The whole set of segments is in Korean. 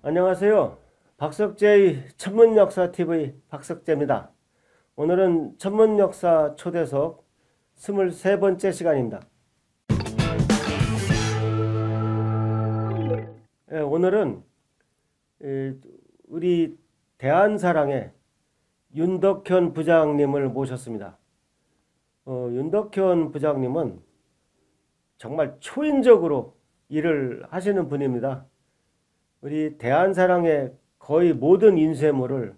안녕하세요. 박석재의 천문역사TV 박석재입니다. 오늘은 천문역사 초대석 23번째 시간입니다. 오늘은 우리 대한사랑의 윤덕현 부장님을 모셨습니다. 윤덕현 부장님은 정말 초인적으로 일을 하시는 분입니다. 우리 대한사랑의 거의 모든 인쇄물을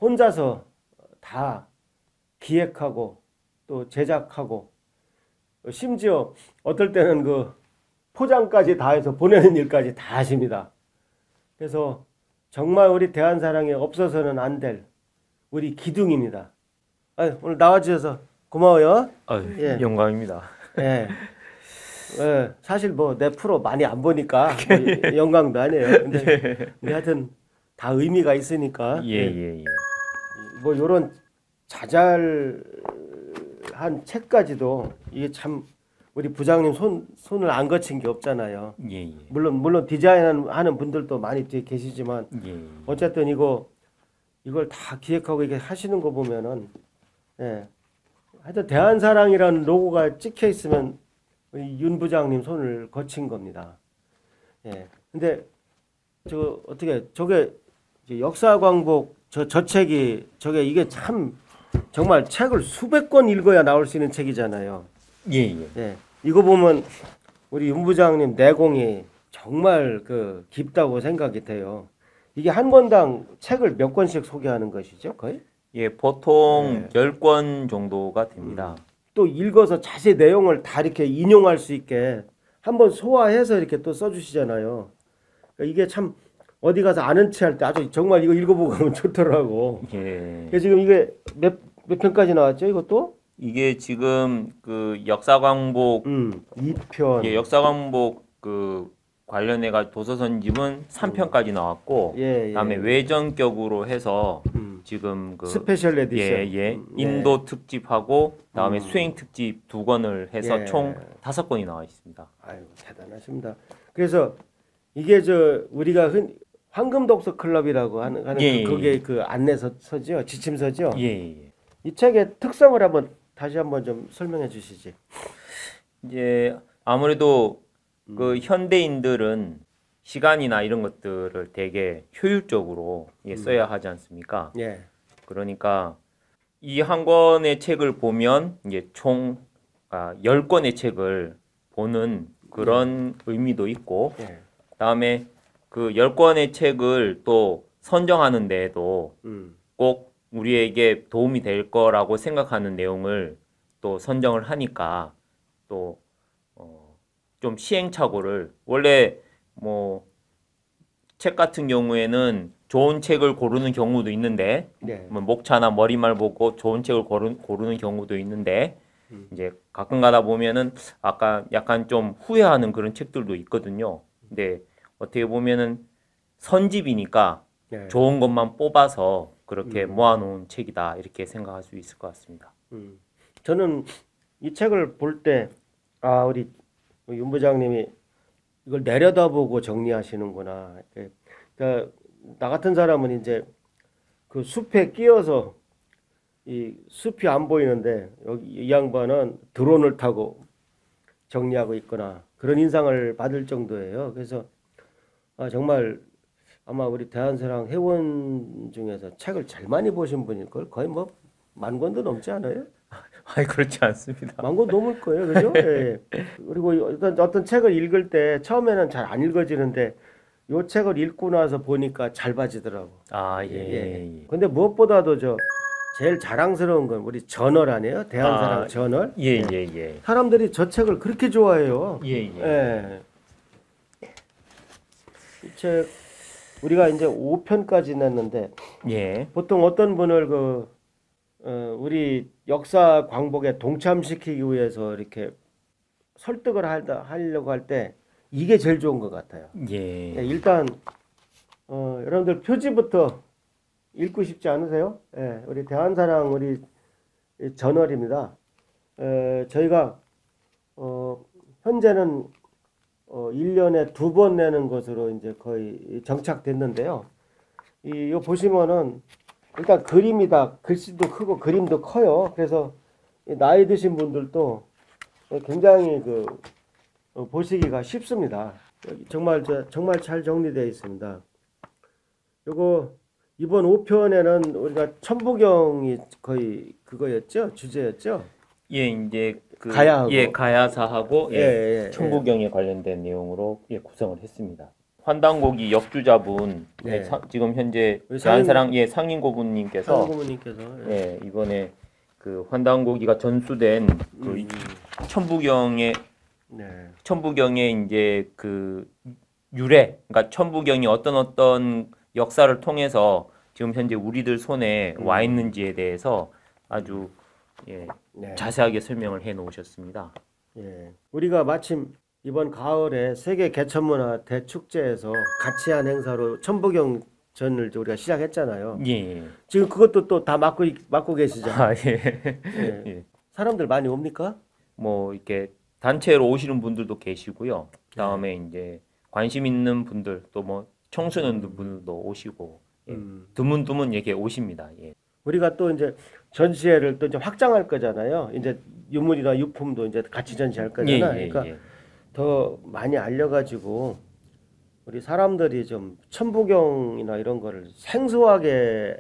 혼자서 다 기획하고 또 제작하고 심지어 어떨 때는 그 포장까지 다 해서 보내는 일까지 다 하십니다. 그래서 정말 우리 대한사랑에 없어서는 안 될 우리 기둥입니다. 오늘 나와주셔서 고마워요. 예. 영광입니다. 예. 사실 뭐 내 프로 많이 안 보니까 뭐 영광도 아니에요. 근데 하여튼 다 의미가 있으니까. 예. 뭐 요런 자잘한 책까지도 이게 참 우리 부장님 손을 안 거친 게 없잖아요. 예. 물론 디자인하는 분들도 많이 뒤에 계시지만 어쨌든 이걸 다 기획하고 이게 하시는 거 보면은 하여튼 대한사랑이라는 로고가 찍혀 있으면 우리 윤 부장님 손을 거친 겁니다. 근데 저게 역사광복 저 책이 이게 참 정말 책을 수백 권 읽어야 나올 수 있는 책이잖아요. 예. 이거 보면 우리 윤 부장님 내공이 정말 깊다고 생각이 돼요. 이게 한 권당 책을 몇 권씩 소개하는 것이죠, 거의? 예, 보통 10권 정도가 됩니다. 또 읽어서 자세히 내용을 다 이렇게 인용할 수 있게 한번 소화해서 이렇게 또 써주시잖아요. 그러니까 이게 참 어디 가서 아는 체 할 때 아주 정말 이거 읽어보고 가면 좋더라고. 그래서 지금 이게 몇 편까지 나왔죠, 이것도? 이게 지금 그 역사광복 2편. 예, 역사광복 그 관련해가 도서선집은 3편까지 나왔고, 그다음에 외전격으로 해서 지금 그 스페셜 에디션. 인도 특집하고 그다음에 수행 특집 2권을 해서 총 5권이 나와 있습니다. 아유, 대단하십니다. 그래서 이게 우리가 황금 독서 클럽이라고 하는 그게 그 안내서죠, 지침서죠. 예. 이 책의 특성을 다시 한번 좀 설명해 주시지. 이제 아무래도 그 현대인들은 시간이나 이런 것들을 되게 효율적으로 써야 하지 않습니까? 그러니까 이 한 권의 책을 보면 이제 총 10권의 책을 보는 그런 의미도 있고, 그다음에 그 10권의 책을 또 선정하는 데에도 꼭 우리에게 도움이 될 거라고 생각하는 내용을 또 선정을 하니까 또 좀 시행착오를 원래 뭐 책 같은 경우에는 좋은 책을 고르는 경우도 있는데 뭐 목차나 머리말 보고 좋은 책을 고르는 경우도 있는데 이제 가끔 가다 보면은 아까 약간 좀 후회하는 그런 책들도 있거든요. 근데 어떻게 보면은 선집이니까 좋은 것만 뽑아서 그렇게 모아놓은 책이다 이렇게 생각할 수 있을 것 같습니다. 저는 이 책을 볼 때 우리 윤 부장님이 이걸 내려다보고 정리하시는구나. 그러니까 나 같은 사람은 이제 그 숲에 끼어서 이 숲이 안 보이는데 여기 이 양반은 드론을 타고 정리하고 있거나 그런 인상을 받을 정도예요. 그래서 정말 아마 우리 대한사랑 회원 중에서 책을 제일 많이 보신 분일 걸. 거의 뭐 10,000권도 넘지 않아요? 아니 그렇지 않습니다. 10,000권 넘을 거예요, 그죠? 그리고 어떤 책을 읽을 때 처음에는 잘 안 읽어지는데 요 책을 읽고 나서 보니까 잘 봐지더라고. 근데 무엇보다도 제일 자랑스러운 건 우리 저널 아니에요? 대한사랑 저널. 사람들이 저 책을 그렇게 좋아해요. 이 책 우리가 이제 5편까지 냈는데 보통 어떤 분을 우리 역사 광복에 동참시키기 위해서 이렇게 설득을 하려고 할 때 이게 제일 좋은 것 같아요. 일단 여러분들 표지부터 읽고 싶지 않으세요? 우리 대한사랑 우리 저널입니다. 저희가 현재는 1년에 2번 내는 것으로 이제 거의 정착됐는데요. 이거 보시면은 일단 그림이다. 글씨도 크고 그림도 커요. 그래서 나이 드신 분들도 굉장히 보시기가 쉽습니다. 정말 잘 정리되어 있습니다. 요거 이번 5편에는 우리가 천부경이 거의 그거였죠? 주제였죠? 예, 이제 가야하고. 예, 가야사하고 예. 천부경에 관련된 내용으로 구성을 했습니다. 환단고기 역주자분 지금 현재 대한사랑 상인고문님께서 이번에 그 환단고기가 전수된 그 천부경의 이제 그 유래, 그러니까 천부경이 어떤 역사를 통해서 지금 현재 우리들 손에 와 있는지에 대해서 아주 자세하게 설명을 해 놓으셨습니다. 예. 우리가 마침 이번 가을에 세계 개천문화 대축제에서 같이 한 행사로 천부경전을 우리가 시작했잖아요. 예. 지금 그것도 또 다 맡고 계시잖아요. 예. 사람들 많이 옵니까? 뭐 이렇게 단체로 오시는 분들도 계시고요. 그다음에 이제 관심 있는 분들 또 뭐 청소년 분들도 오시고 드문드문 이렇게 오십니다. 예. 우리가 또 이제 전시회를 또 이제 확장할 거잖아요. 이제 유물이나 유품도 이제 같이 전시할 거잖아요. 그러니까 더 많이 알려가지고 우리 사람들이 좀 천부경이나 이런 거를 생소하게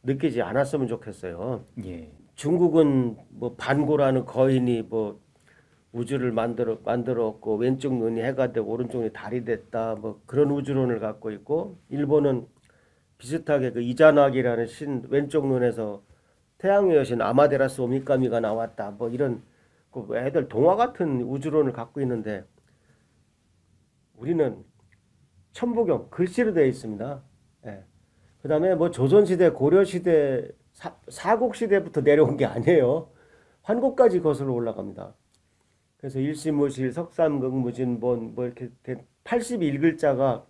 느끼지 않았으면 좋겠어요. 예. 중국은 뭐 반고라는 거인이 뭐 우주를 만들었고 왼쪽 눈이 해가 되고 오른쪽 눈이 달이 됐다 뭐 그런 우주론을 갖고 있고, 일본은 비슷하게 그 이자나기라는 신 왼쪽 눈에서 태양의 여신 아마데라스 오미카미가 나왔다 뭐 이런 그 애들 동화 같은 우주론을 갖고 있는데, 우리는 천부경 글씨로 되어 있습니다. 예. 그다음에 뭐 조선시대 고려시대 사국시대부터 내려온 게 아니에요. 환고까지 거슬러 올라갑니다. 그래서 일시무실 석삼극무진본 뭐 이렇게 81글자가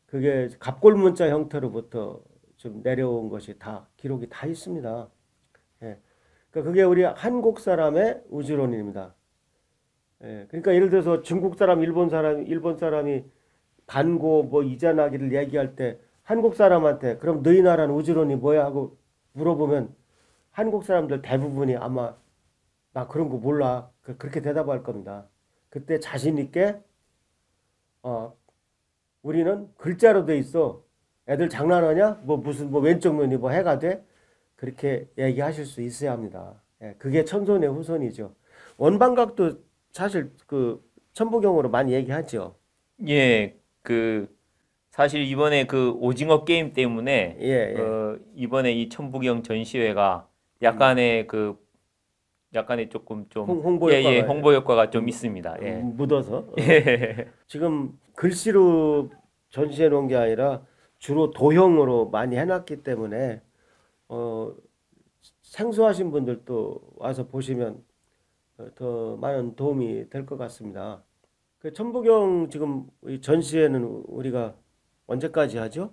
그게 갑골문자 형태로부터 좀 내려온 것이 다 기록이 다 있습니다. 예. 그러니까 그게 우리 한국 사람의 우주론입니다. 예. 그러니까 예를 들어서 중국 사람, 일본 사람이 반고 뭐 이자나기를 얘기할 때 한국 사람한테 그럼 너희 나라는 우주론이 뭐야 하고 물어보면 한국 사람들 대부분이 아마 나 그런 거 몰라 그렇게 대답할 겁니다. 그때 자신 있게 우리는 글자로 돼 있어. 애들 장난하냐? 뭐 무슨 뭐 왼쪽 눈이 뭐 해가 돼? 그렇게 얘기하실 수 있어야 합니다. 예, 그게 천손의 후손이죠. 원방각도 사실 그 천부경으로 많이 얘기하죠. 예, 사실 이번에 그 오징어 게임 때문에 이번에 이 천부경 전시회가 약간의 조금 좀 홍보 효과가 좀 있습니다. 예. 묻어서. 지금 글씨로 전시해 놓은 게 아니라 주로 도형으로 많이 해놨기 때문에 생소하신 분들도 와서 보시면 더 많은 도움이 될 것 같습니다. 그 천부경 지금 전시회는 우리가 언제까지 하죠?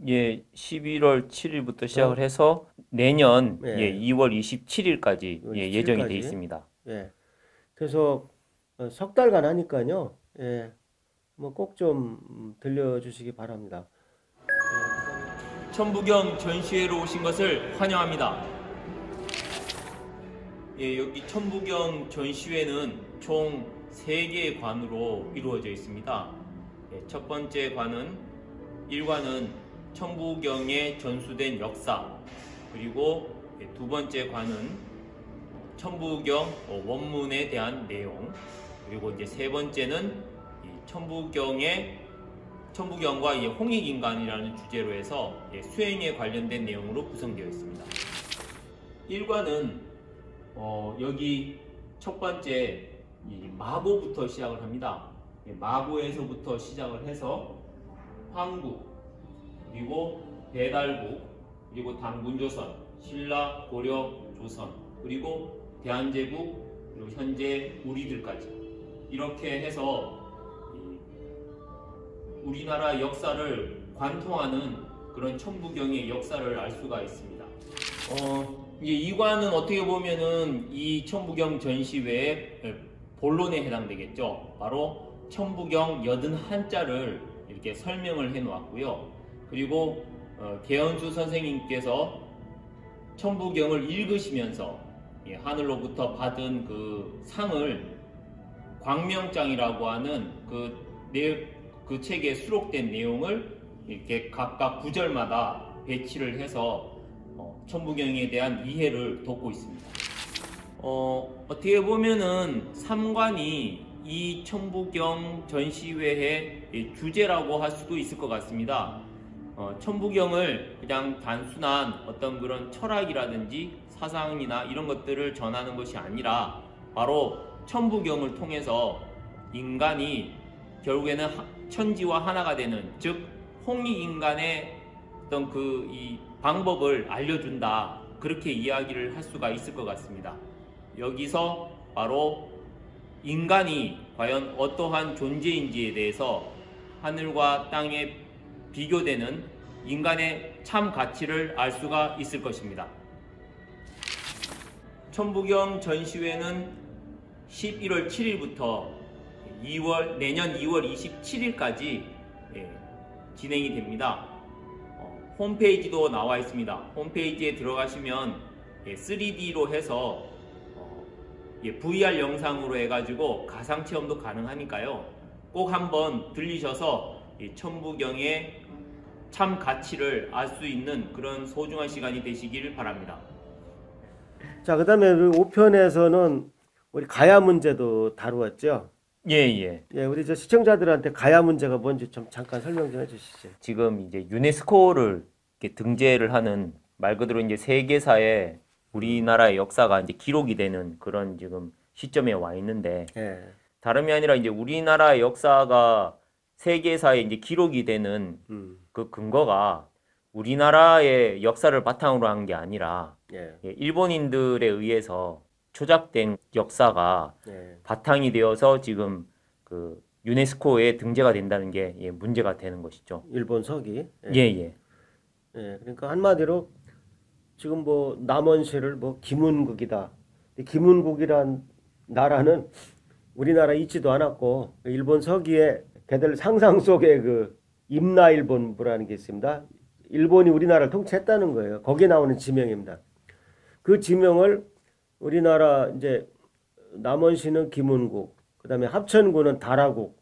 예, 11월 7일부터 시작을 해서 내년 2월 27일까지 예정이 돼 있습니다. 예. 그래서 석 달간 하니까요. 예. 뭐 꼭 좀 들려주시기 바랍니다. 천부경 전시회로 오신 것을 환영합니다. 예, 여기 천부경 전시회는 총 3개의 관으로 이루어져 있습니다. 예, 첫 번째 관은 1관은 천부경에 전수된 역사, 그리고 두 번째 관은 천부경 원문에 대한 내용, 그리고 이제 세 번째는 천부경과 홍익인간이라는 주제로 해서 수행에 관련된 내용으로 구성되어 있습니다. 1관은 여기 첫 번째 마고부터 시작을 합니다. 마고에서부터 시작을 해서 황국, 그리고 배달국, 그리고 단군조선, 신라, 고려, 조선, 그리고 대한제국, 그리고 현재 우리들까지 이렇게 해서 우리나라 역사를 관통하는 그런 천부경의 역사를 알 수가 있습니다. 이 관은 어떻게 보면은 이 천부경 전시회의 본론에 해당되겠죠. 바로 천부경 81자를 이렇게 설명을 해 놓았고요. 그리고 개헌수 선생님께서 천부경을 읽으시면서 하늘로부터 받은 그 상을 광명장이라고 하는 그 책에 수록된 내용을 이렇게 각각 구절마다 배치를 해서 천부경에 대한 이해를 돕고 있습니다. 어떻게 보면은 삼관이 이 천부경 전시회의 주제라고 할 수도 있을 것 같습니다. 천부경을 그냥 단순한 어떤 그런 철학이라든지 사상이나 이런 것들을 전하는 것이 아니라 바로 천부경을 통해서 인간이 결국에는 천지와 하나가 되는, 즉 홍익인간의 어떤 이 방법을 알려준다, 그렇게 이야기를 할 수가 있을 것 같습니다. 여기서 바로 인간이 과연 어떠한 존재인지에 대해서 하늘과 땅에 비교되는 인간의 참 가치를 알 수가 있을 것입니다. 천부경 전시회는 11월 7일부터 내년 2월 27일까지 진행이 됩니다. 홈페이지도 나와 있습니다. 홈페이지에 들어가시면 3D로 해서 VR 영상으로 해가지고 가상체험도 가능하니까요. 꼭 한번 들리셔서 천부경의 참 가치를 알 수 있는 그런 소중한 시간이 되시길 바랍니다. 자, 그 다음에 5편에서는 우리 가야 문제도 다루었죠? 예. 우리 시청자들한테 가야 문제가 뭔지 좀 잠깐 설명 좀 해주시죠. 지금 이제 유네스코를 이렇게 등재를 하는, 말 그대로 이제 세계사에 우리나라의 역사가 이제 기록이 되는 그런 지금 시점에 와 있는데, 다름이 아니라 이제 우리나라의 역사가 세계사에 이제 기록이 되는 그 근거가 우리나라의 역사를 바탕으로 한 게 아니라 일본인들에 의해서 조작된 역사가 바탕이 되어서 지금 그 유네스코에 등재가 된다는 게 문제가 되는 것이죠. 일본 서기. 그러니까 한마디로 지금 뭐 남원시를 뭐 김운국이다. 김운국이란 나라는 우리나라에 있지도 않았고, 일본 서기에 걔들 상상 속에 그 임나일본부라는 게 있습니다. 일본이 우리나라를 통치했다는 거예요. 거기에 나오는 지명입니다. 그 지명을 우리나라 이제 남원시는 김운국, 그다음에 합천군은 다라국,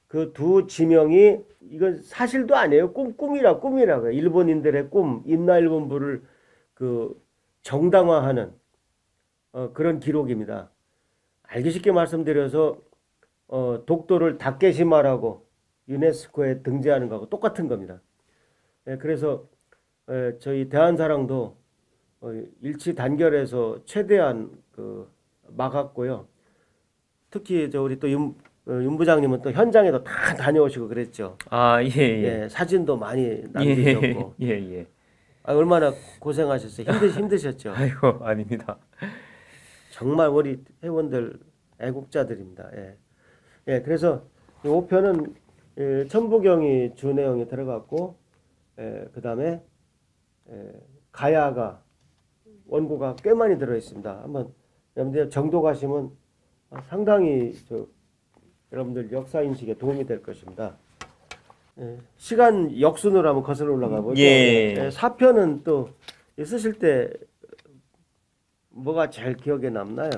그 두 지명이 이건 사실도 아니에요. 꿈이라고요. 일본인들의 꿈, 임나일본부를 그 정당화하는 그런 기록입니다. 알기 쉽게 말씀드려서 독도를 다케시마라고 유네스코에 등재하는 거하고 똑같은 겁니다. 그래서 저희 대한사랑도 일치 단결해서 최대한 막았고요. 특히 우리 또 윤 부장님은 또 현장에도 다 다녀오시고 그랬죠. 사진도 많이 남기셨고. 얼마나 고생하셨어요. 힘드셨죠. 아이고, 아닙니다. 정말 우리 회원들 애국자들입니다. 그래서 5편은 천부경이 주 내용이 들어갔고, 그 다음에 가야가 원고가 꽤 많이 들어 있습니다. 한번 여러분들 정도 가시면 상당히 여러분들 역사 인식에 도움이 될 것입니다. 시간 역순으로 한번 거슬러 올라가 보죠. 4편은 또 쓰실 때 뭐가 제일 기억에 남나요?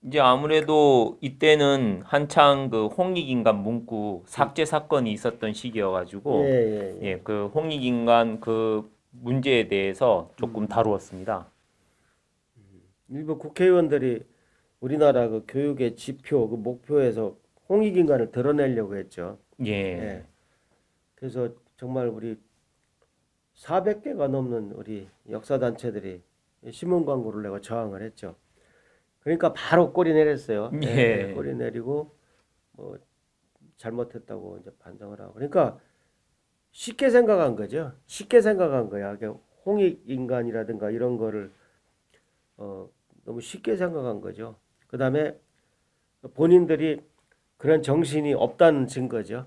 이제 아무래도 이때는 한창 그 홍익인간 문구 삭제 사건이 있었던 시기여가지고 그 홍익인간 그 문제에 대해서 조금 다루었습니다. 일부 국회의원들이 우리나라 그 교육의 지표, 그 목표에서 홍익인간을 드러내려고 했죠. 그래서 정말 우리 400개가 넘는 우리 역사단체들이 신문 광고를 내고 저항을 했죠. 그러니까 바로 꼬리 내렸어요. 꼬리 내리고 뭐 잘못했다고 이제 반성을 하고. 그러니까 쉽게 생각한 거죠. 쉽게 생각한 거야. 홍익인간이라든가 이런 거를 너무 쉽게 생각한 거죠. 그 다음에 본인들이 그런 정신이 없다는 증거죠.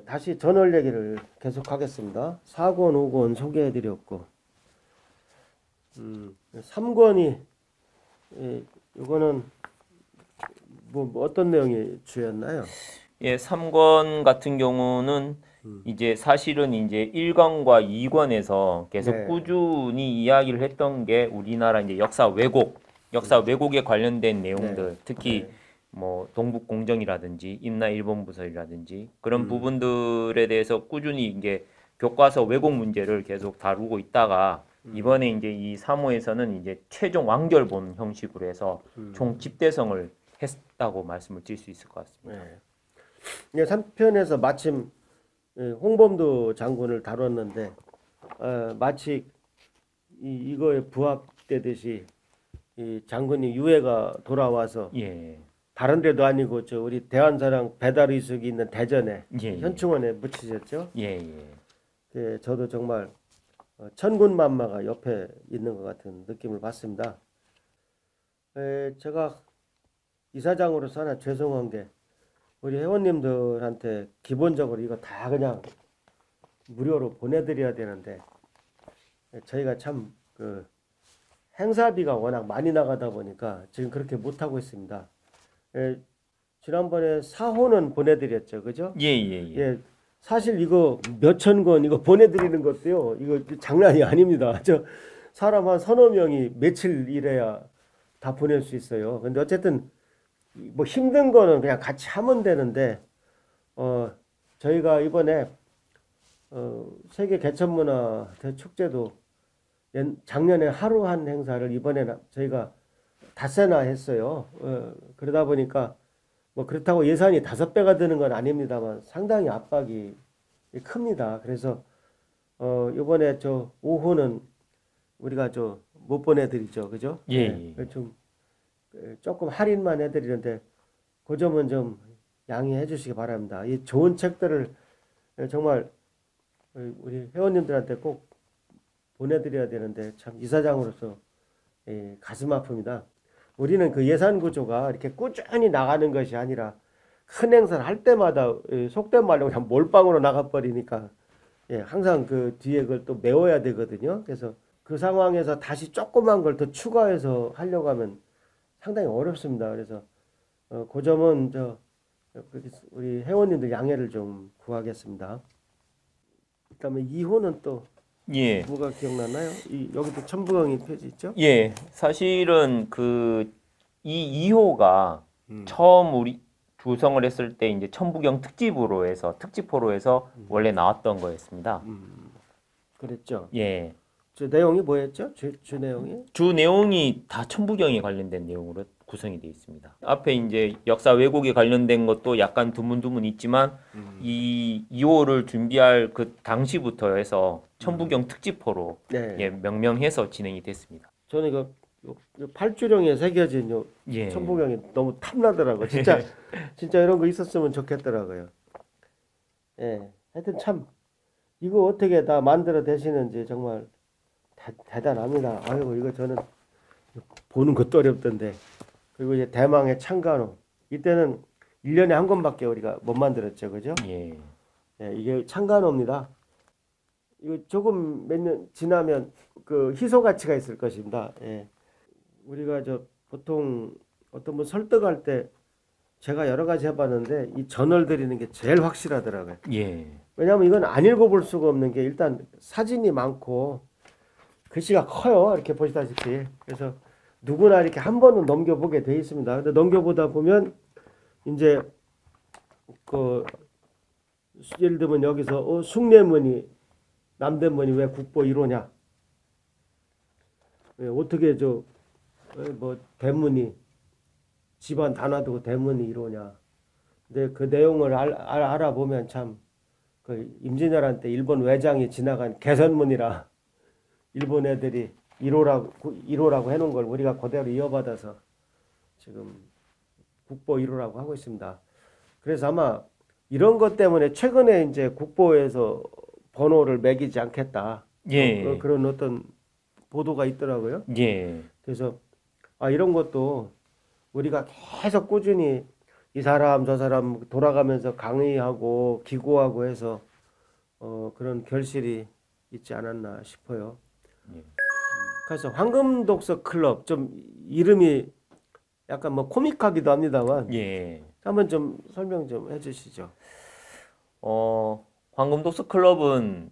다시 전월 얘기를 계속하겠습니다. 4권, 5권 소개해드렸고, 3권이 이거는 뭐 어떤 내용이 주였나요? 예, 3권 같은 경우는 이제 사실은 이제 1권과 2권에서 계속 네. 꾸준히 이야기를 했던 게 우리나라 이제 역사 왜곡에 관련된 내용들, 네. 특히 네. 뭐 동북 공정이라든지 임나 일본 부설이라든지 그런 부분들에 대해서 꾸준히 이제 교과서 왜곡 문제를 계속 다루고 있다가 이번에 이제 이 3호에서는 이제 최종 완결본 형식으로 해서 총 집대성을 했다고 말씀을 드릴 수 있을 것 같습니다. 네. 예, 3편에서 마침 홍범도 장군을 다뤘는데 마치 이거에 부합되듯이 이 장군이 유해가 돌아와서 예. 다른 데도 아니고 저 우리 대한사랑 배달의숙이 있는 대전에 예. 현충원에 묻히셨죠. 예, 예. 예, 저도 정말 천군만마가 옆에 있는 것 같은 느낌을 받습니다. 제가 이사장으로서 하나 죄송한 게 우리 회원님들한테 기본적으로 이거 다 그냥 무료로 보내드려야 되는데 저희가 참 그 행사비가 워낙 많이 나가다 보니까 지금 그렇게 못하고 있습니다. 지난번에 4호는 보내드렸죠, 그죠? 예, 예, 예. 예, 사실 이거 몇천 권 이거 보내드리는 것도요, 이거 장난이 아닙니다. 저 사람 한 서너 명이 며칠 일해야 다 보낼 수 있어요. 근데 어쨌든 뭐 힘든 거는 그냥 같이 하면 되는데 저희가 이번에 세계 개천문화 대축제도 작년에 하루 한 행사를 이번에는 저희가 닷새나 했어요. 그러다 보니까 뭐 그렇다고 예산이 5배가 드는 건 아닙니다만 상당히 압박이 큽니다. 그래서 이번에 저 5호는 우리가 저 못 보내드리죠, 그죠? 예, 예. 좀 조금 할인만 해드리는데 그 점은 좀 양해해 주시기 바랍니다. 이 좋은 책들을 정말 우리 회원님들한테 꼭 보내드려야 되는데 참 이사장으로서 가슴 아픕니다. 우리는 그 예산 구조가 이렇게 꾸준히 나가는 것이 아니라 큰 행사를 할 때마다 속된 말로 그냥 몰빵으로 나가버리니까 항상 그 뒤에 그걸 또 메워야 되거든요. 그래서 그 상황에서 다시 조그만 걸 더 추가해서 하려고 하면 상당히 어렵습니다. 그래서 그 점은 우리 회원님들 양해를 좀 구하겠습니다. 그다음에 2호는 또 예. 뭐가 기억나나요? 여기도 천부경이 표지 있죠? 예. 사실은 이 2호가 처음 우리 구성을 했을 때 이제 천부경 특집포로 해서 원래 나왔던 거였습니다. 그랬죠. 예. 저 내용이 뭐였죠? 주 내용이? 주 내용이 다 천부경에 관련된 내용으로 구성이 되어 있습니다. 앞에 이제 역사 왜곡에 관련된 것도 약간 드문드문 있지만 이 2호를 준비할 그 당시부터 해서 천부경 특집호로 네. 예, 명명해서 진행이 됐습니다. 저는 이거 8주령에 새겨진 요 예. 천부경이 너무 탐나더라고요. 진짜 이런 거 있었으면 좋겠더라고요. 예. 하여튼 참 이거 어떻게 다 만들어 대시는지 정말 대단합니다. 아이고 이거 저는 보는 것도 어렵던데. 그리고 이제 대망의 창간호. 이때는 1년에 한 권밖에 우리가 못 만들었죠. 그죠? 예. 예, 이게 창간호입니다. 이거 조금 몇 년 지나면 그 희소 가치가 있을 것입니다. 예. 우리가 보통 어떤 분 설득할 때 제가 여러 가지 해봤는데 이 전월 드리는 게 제일 확실하더라고요. 예. 왜냐하면 이건 안 읽어볼 수가 없는 게 일단 사진이 많고 글씨가 커요. 이렇게 보시다시피. 그래서 누구나 이렇게 한 번은 넘겨보게 돼 있습니다. 근데 넘겨보다 보면 이제 예를 들면 여기서 숭례문이 남대문이 왜 국보 1호냐? 어떻게 대문이 집안 다 놔두고 대문이 1호냐? 근데 그 내용을 알아보면 참 그 임진왜란 때 일본 외장이 지나간 개선문이라 일본 애들이 1호라고 해놓은 걸 우리가 그대로 이어받아서 지금 국보 1호라고 하고 있습니다. 그래서 아마 이런 것 때문에 최근에 이제 국보에서 번호를 매기지 않겠다. 예. 그런 어떤 보도가 있더라고요. 예. 그래서 이런 것도 우리가 계속 꾸준히 이 사람 저 사람 돌아가면서 강의하고 기고하고 해서 그런 결실이 있지 않았나 싶어요. 예. 그래서 황금독서 클럽 좀 이름이 약간 뭐 코믹하기도 합니다만 예. 한번 좀 설명 좀 해주시죠. 황금 독서 클럽은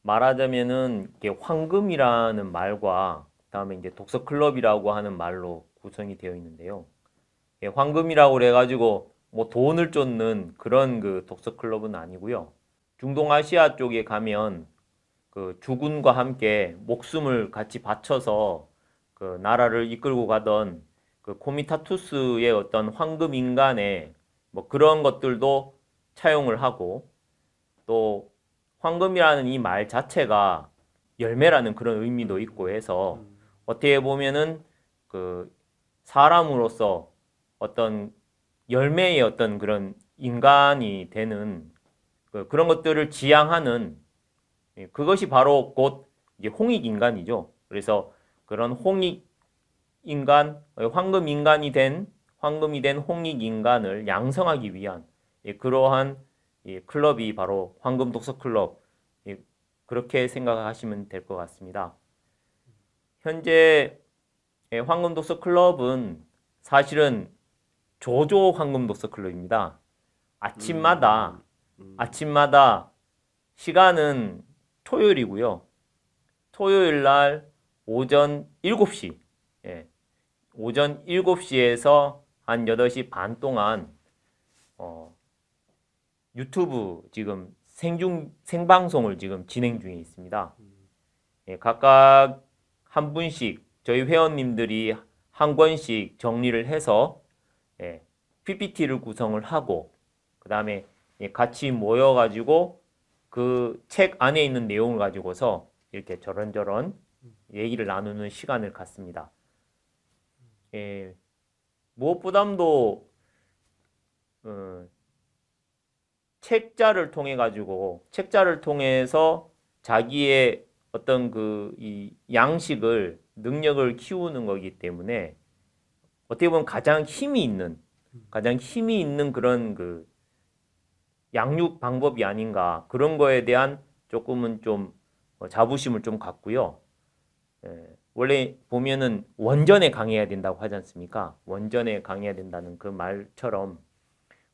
말하자면은 이게 황금이라는 말과 그다음에 이제 독서 클럽이라고 하는 말로 구성이 되어 있는데요. 예, 황금이라고 그래가지고 뭐 돈을 쫓는 그런 그 독서 클럽은 아니고요. 중동아시아 쪽에 가면 그 주군과 함께 목숨을 같이 바쳐서 그 나라를 이끌고 가던 그 코미타투스의 어떤 황금 인간의 뭐 그런 것들도 차용을 하고 또 황금이라는 이 말 자체가 열매라는 그런 의미도 있고 해서 어떻게 보면은 그 사람으로서 어떤 열매의 어떤 그런 인간이 되는 그런 것들을 지향하는 그것이 바로 곧 이제 홍익 인간이죠. 그래서 그런 홍익 인간, 황금이 된 홍익 인간을 양성하기 위한 그러한 클럽이 바로 황금 독서 클럽. 그렇게 생각하시면 될 것 같습니다. 현재 황금 독서 클럽은 사실은 조조 황금 독서 클럽입니다. 아침마다 시간은 토요일이고요. 토요일 날 오전 7시, 오전 7시에서 한 8시 반 동안 유튜브 지금 생방송을 지금 진행 중에 있습니다. 각각 한 분씩 저희 회원님들이 한 권씩 정리를 해서 PPT를 구성을 하고 그 다음에 같이 모여가지고 그 책 안에 있는 내용을 가지고서 이렇게 저런저런 얘기를 나누는 시간을 갖습니다. 무엇보다도 책자를 통해서 자기의 어떤 이 양식을 능력을 키우는 거기 때문에 어떻게 보면 가장 힘이 있는 그런 그 양육 방법이 아닌가 그런 거에 대한 조금은 좀 자부심을 좀 갖고요. 원래 보면은 원전에 강해야 된다고 하지 않습니까? 원전에 강해야 된다는 그 말처럼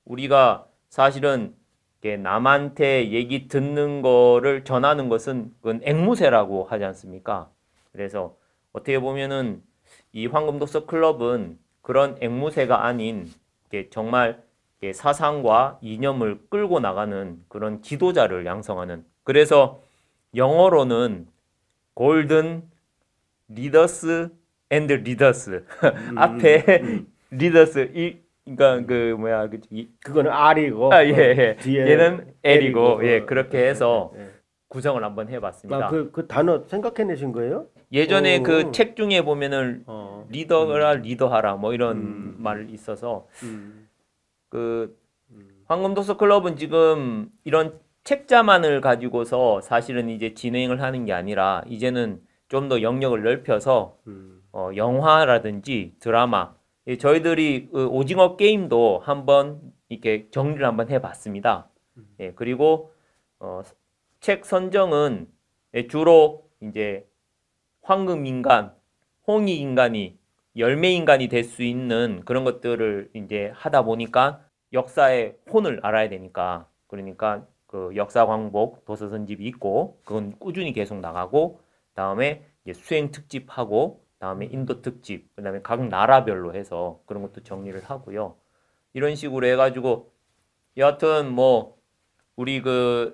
우리가 사실은 남한테 얘기 듣는 거를 전하는 것은 그건 앵무새라고 하지 않습니까? 그래서 어떻게 보면은 이 황금 독서 클럽은 그런 앵무새가 아닌 정말 사상과 이념을 끌고 나가는 그런 지도자를 양성하는 그래서 영어로는 골든 리더스 앤드 리더스 앞에 리더스 그러니까 그 뭐야 그거는 R이고 예. 뒤에 얘는 L이고 L이고, 그렇게 해서 구성을 한번 해봤습니다. 그 단어 생각해내신 거예요? 예전에 그 책 중에 보면은 리더하라 뭐 이런 말 있어서 그 황금독서 클럽은 지금 이런 책자만을 가지고서 사실은 이제 진행을 하는 게 아니라 이제는 좀 더 영역을 넓혀서 영화라든지 드라마 저희들이 오징어 게임도 한번 이렇게 정리를 한번 해봤습니다. 그리고 책 선정은 주로 이제 황금 인간, 홍익 인간이 열매 인간이 될 수 있는 그런 것들을 이제 하다 보니까 역사의 혼을 알아야 되니까 그러니까 그 역사 광복 도서선집이 있고 그건 꾸준히 계속 나가고 다음에 이제 수행 특집하고 다음에 인도 특집 그다음에 각 나라별로 해서 그런 것도 정리를 하고요. 이런 식으로 해가지고 여하튼 뭐 우리 그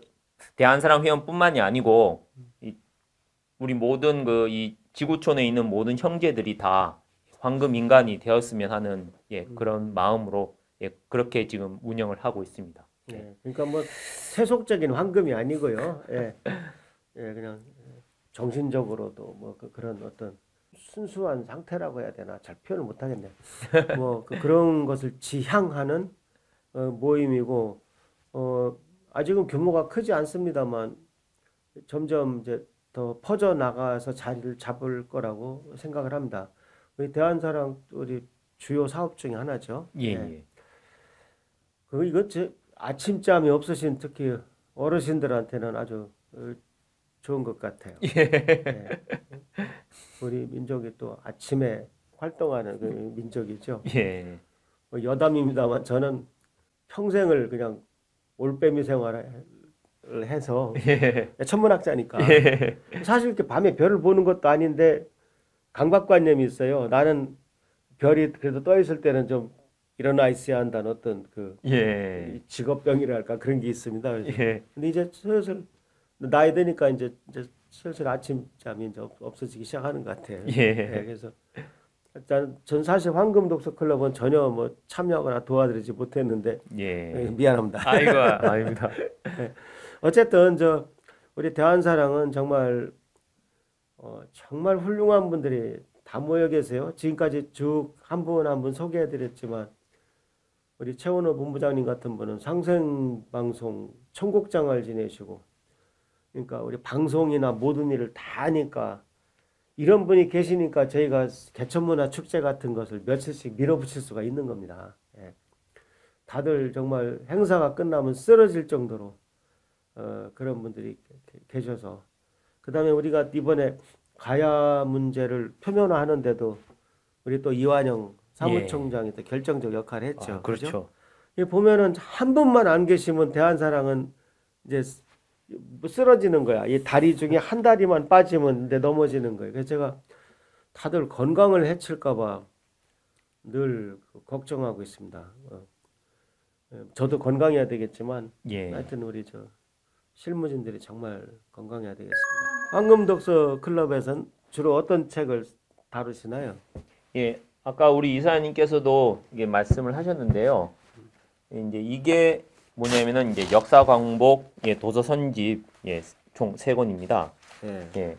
대한사랑 회원뿐만이 아니고 우리 모든 이 지구촌에 있는 모든 형제들이 다 황금 인간이 되었으면 하는 그런 마음으로 그렇게 지금 운영을 하고 있습니다. 그러니까 뭐 세속적인 황금이 아니고요. 그냥 정신적으로도 뭐 그런 어떤 순수한 상태라고 해야 되나 잘 표현을 못 하겠네. 뭐 그런 것을 지향하는 모임이고 아직은 규모가 크지 않습니다만 점점 이제 더 퍼져 나가서 자리를 잡을 거라고 생각을 합니다. 우리 대한사랑 우리 주요 사업 중에 하나죠. 이거 아침잠이 없으신 특히 어르신들한테는 아주 좋은 것 같아요. 우리 민족이 또 아침에 활동하는 그 민족이죠. 예. 뭐 여담입니다만 저는 평생을 그냥 올빼미 생활을 해서 예. 천문학자니까 예. 사실 이렇게 밤에 별을 보는 것도 아닌데 강박관념이 있어요. 나는 별이 그래도 떠 있을 때는 좀 일어나 있어야 한다는 어떤 그 예. 직업병이랄까 그런 게 있습니다. 그래서 예. 근데 이제 슬슬 나이 드니까 이제 슬슬 아침잠이 이제 없어지기 시작하는 것 같아요. 예. 네, 그래서 일단 전 사실 황금 독서 클럽은 전혀 뭐 참여하거나 도와드리지 못했는데 예. 미안합니다. 아이고, 아닙니다. 네. 어쨌든 우리 대한사랑은 정말 정말 훌륭한 분들이 다 모여 계세요. 지금까지 쭉 한 분 한 분 소개해드렸지만 우리 최원호 본부장님 같은 분은 상생방송 청국장을 지내시고 그러니까 우리 방송이나 모든 일을 다 하니까 이런 분이 계시니까 저희가 개천문화 축제 같은 것을 며칠씩 밀어붙일 수가 있는 겁니다. 예. 다들 정말 행사가 끝나면 쓰러질 정도로 그런 분들이 계셔서 그 다음에 우리가 이번에 가야 문제를 표면화하는데도 우리 또 이완영 사무총장이 또 결정적 역할을 했죠. 아, 그렇죠. 보면은 한 분만 안 계시면 대한사랑은 이제 쓰러지는 거야. 이 다리 중에 한 다리만 빠지면 이제 넘어지는 거예요. 그래서 제가 다들 건강을 해칠까봐 늘 걱정하고 있습니다. 저도 건강해야 되겠지만 예. 하여튼 우리 실무진들이 정말 건강해야 되겠습니다. 황금독서 클럽에서는 주로 어떤 책을 다루시나요? 예. 아까 우리 이사님께서도 이게 말씀을 하셨는데요. 이제 이게 뭐냐면은 이제 역사 광복 도서 선집 총 3권입니다. 네. 예.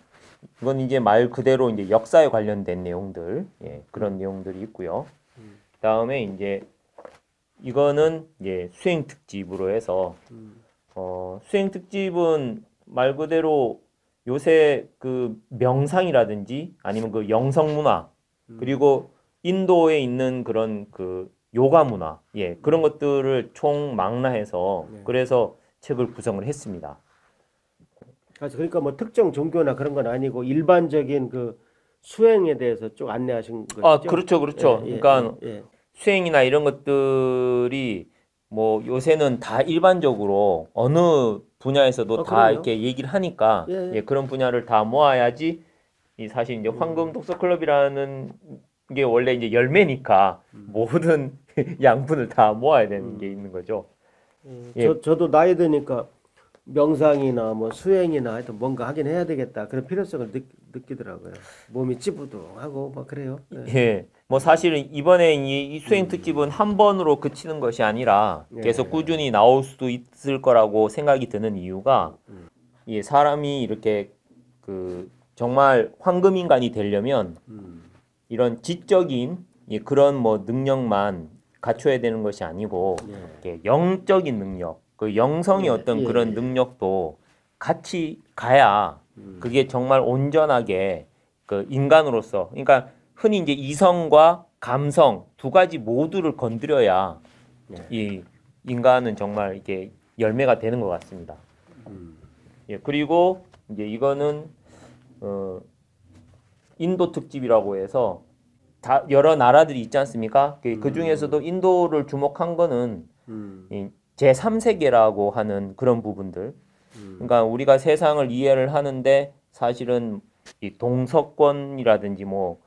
이건 이제 말 그대로 이제 역사에 관련된 내용들 그런 내용들이 있고요. 그다음에 이제 이거는 이제 수행 특집으로 해서 수행 특집은 말 그대로 요새 그 명상이라든지 아니면 그 영성 문화 그리고 인도에 있는 그런 그 요가 문화 그런 것들을 총망라해서 그래서 책을 구성을 했습니다. 그러니까 뭐 특정 종교나 그런 건 아니고 일반적인 그 수행에 대해서 쭉 안내하신 거죠? 아, 그렇죠. 그러니까 수행이나 이런 것들이 뭐 요새는 다 일반적으로 어느 분야에서도 다 그럼요. 이렇게 얘기를 하니까 그런 분야를 다 모아야지 사실 이제 황금 독서 클럽이라는 게 원래 이제 열매니까 모든 양분을 다 모아야 되는 게 있는 거죠. 저도 나이 드니까 명상이나 뭐 수행이나 하여튼 뭔가 하긴 해야 되겠다 그런 필요성을 느끼더라고요. 몸이 찌부둥하고 막 그래요. 예. 뭐 사실은 이번에 이 수행 특집은 한 번으로 그치는 것이 아니라 계속 꾸준히 나올 수도 있을 거라고 생각이 드는 이유가 사람이 이렇게 그 정말 황금 인간이 되려면 이런 지적인 그런 뭐 능력만 갖춰야 되는 것이 아니고 영적인 능력, 그 영성의 어떤 그런 능력도 같이 가야 그게 정말 온전하게 그 인간으로서 그러니까 흔히 이제 이성과 감성 두 가지 모두를 건드려야 이 인간은 정말 이게 열매가 되는 것 같습니다. 그리고 이제 이거는 인도 특집이라고 해서 다 여러 나라들이 있지 않습니까? 그 중에서도 인도를 주목한 거는 이 제3세계라고 하는 그런 부분들. 그러니까 우리가 세상을 이해를 하는데 사실은 이 동서권이라든지 뭐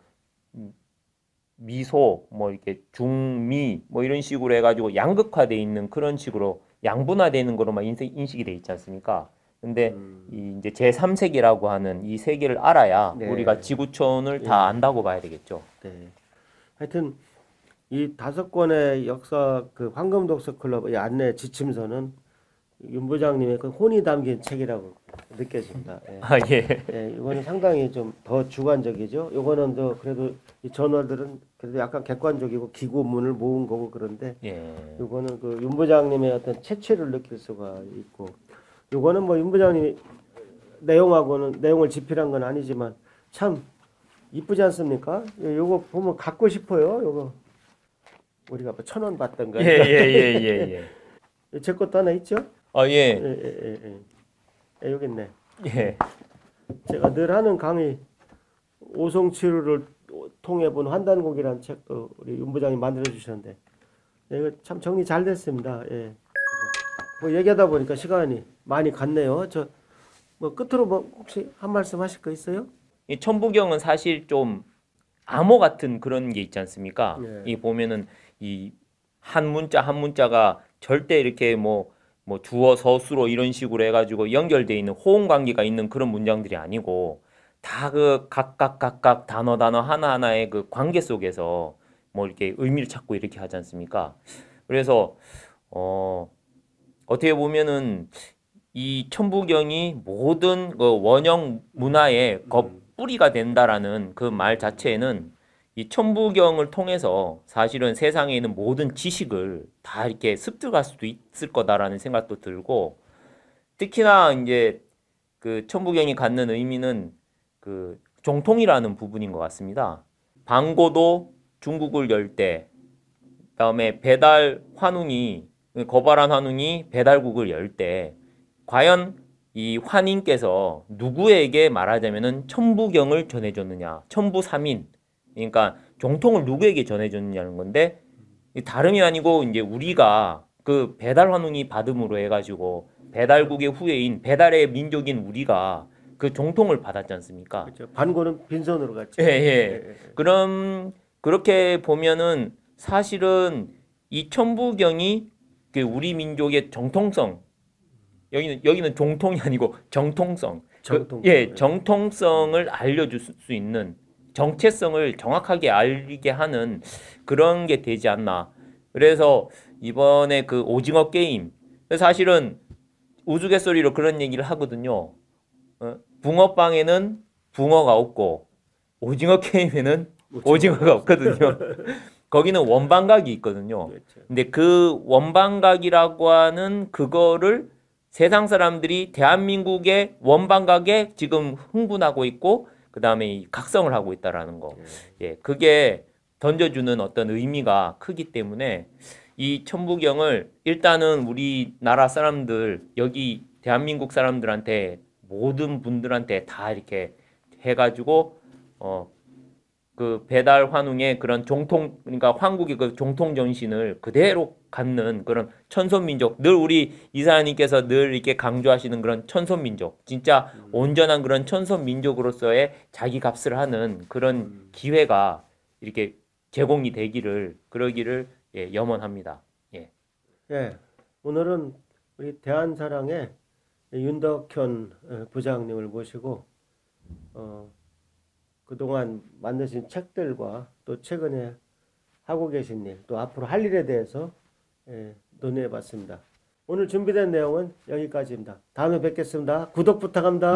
미소, 뭐 이렇게 중미, 뭐 이런 식으로 해가지고 양극화돼 있는 그런 식으로 양분화되어 있는 거로만 인식이 돼 있지 않습니까? 근데 이 이제 제3세계라고 하는 이 세계를 알아야 우리가 지구촌을 다 안다고 봐야 되겠죠. 네. 하여튼 이 5권의 역사 그 황금독서 클럽의 안내 지침서는 윤 부장님의 그 혼이 담긴 책이라고 느껴집니다. 아, 이거는 상당히 좀 더 주관적이죠. 이거는 더 그래도 이 저널들은 그래도 약간 객관적이고 기고문을 모은 거고 그런데 이거는 그 윤 부장님의 어떤 채취를 느낄 수가 있고 이거는 뭐 윤 부장님이 내용을 집필한 건 아니지만 참 이쁘지 않습니까? 요거 보면 갖고 싶어요. 요거 우리가 뭐 1,000원 받던 거. 제 것도 하나 있죠? 여기 있네. 제가 늘 하는 강의 오송치루를 통해본 환단곡이라는 책도 우리 윤 부장님 만들어 주셨는데 이거 참 정리 잘 됐습니다. 예. 뭐 얘기하다 보니까 시간이 많이 갔네요. 저 뭐 끝으로 뭐 혹시 한 말씀 하실 거 있어요? 이 천부경은 사실 좀 암호 같은 그런 게 있지 않습니까? 예. 이 보면은 이 한 문자 한 문자가 절대 이렇게 뭐 주어 서술어 이런 식으로 해가지고 연결돼 있는 호응 관계가 있는 그런 문장들이 아니고 다 그 각각 단어 하나하나의 그 관계 속에서 뭐 이렇게 의미를 찾고 이렇게 하지 않습니까? 그래서 어떻게 보면은 이 천부경이 모든 그 원형 문화의 겉뿌리가 된다라는 그 말 자체에는 이 천부경을 통해서 사실은 세상에 있는 모든 지식을 다 이렇게 습득할 수도 있을 거다라는 생각도 들고, 특히나 이제 그 천부경이 갖는 의미는 그 정통이라는 부분인 것 같습니다. 방고도 중국을 열 때, 그다음에 배달 환웅이 거발한 환웅이 배달국을 열 때, 과연 이 환인께서 누구에게 말하자면은 천부경을 전해줬느냐, 천부삼인, 그러니까 정통을 누구에게 전해줬느냐는 건데, 다름이 아니고 이제 우리가 그 배달 환웅이 받음으로 해가지고 배달국의 후예인 배달의 민족인 우리가 그 정통을 받았지 않습니까? 그렇죠. 반고는 빈손으로 갔죠. 예, 예. 그럼 그렇게 보면은 사실은 이 천부경이 그 우리 민족의 정통성, 여기는 종통이 아니고 정통성, 정통성을 알려줄 수 있는, 정체성을 정확하게 알게 하는 그런 게 되지 않나. 그래서 이번에 그 오징어 게임, 사실은 우스갯소리로 그런 얘기를 하거든요. 붕어빵에는 붕어가 없고 오징어 게임에는 오징어가 없거든요. 거기는 원방각이 있거든요. 근데 그 원방각이라고 하는 그거를 세상 사람들이 대한민국의 원방각에 지금 흥분하고 있고, 그 다음에 이 각성을 하고 있다라는 거. 예, 그게 던져주는 어떤 의미가 크기 때문에 이 천부경을 일단은 우리나라 사람들, 여기 대한민국 사람들한테, 모든 분들한테 다 이렇게 해가지고 그 배달 환웅의 그런 정통, 그러니까 한국의 그 정통 정신을 그대로 갖는 그런 천손민족, 늘 우리 이사님께서 늘 이렇게 강조하시는 그런 천손민족, 진짜 온전한 그런 천손민족으로서의 자기 값을 하는 그런 기회가 이렇게 제공이 되기를, 그러기를 예, 염원합니다. 예. 예. 오늘은 우리 대한사랑의 윤덕현 부장님을 모시고 그동안 만드신 책들과 또 최근에 하고 계신 일, 또 앞으로 할 일에 대해서 논의해 봤습니다. 오늘 준비된 내용은 여기까지입니다. 다음에 뵙겠습니다. 구독 부탁합니다.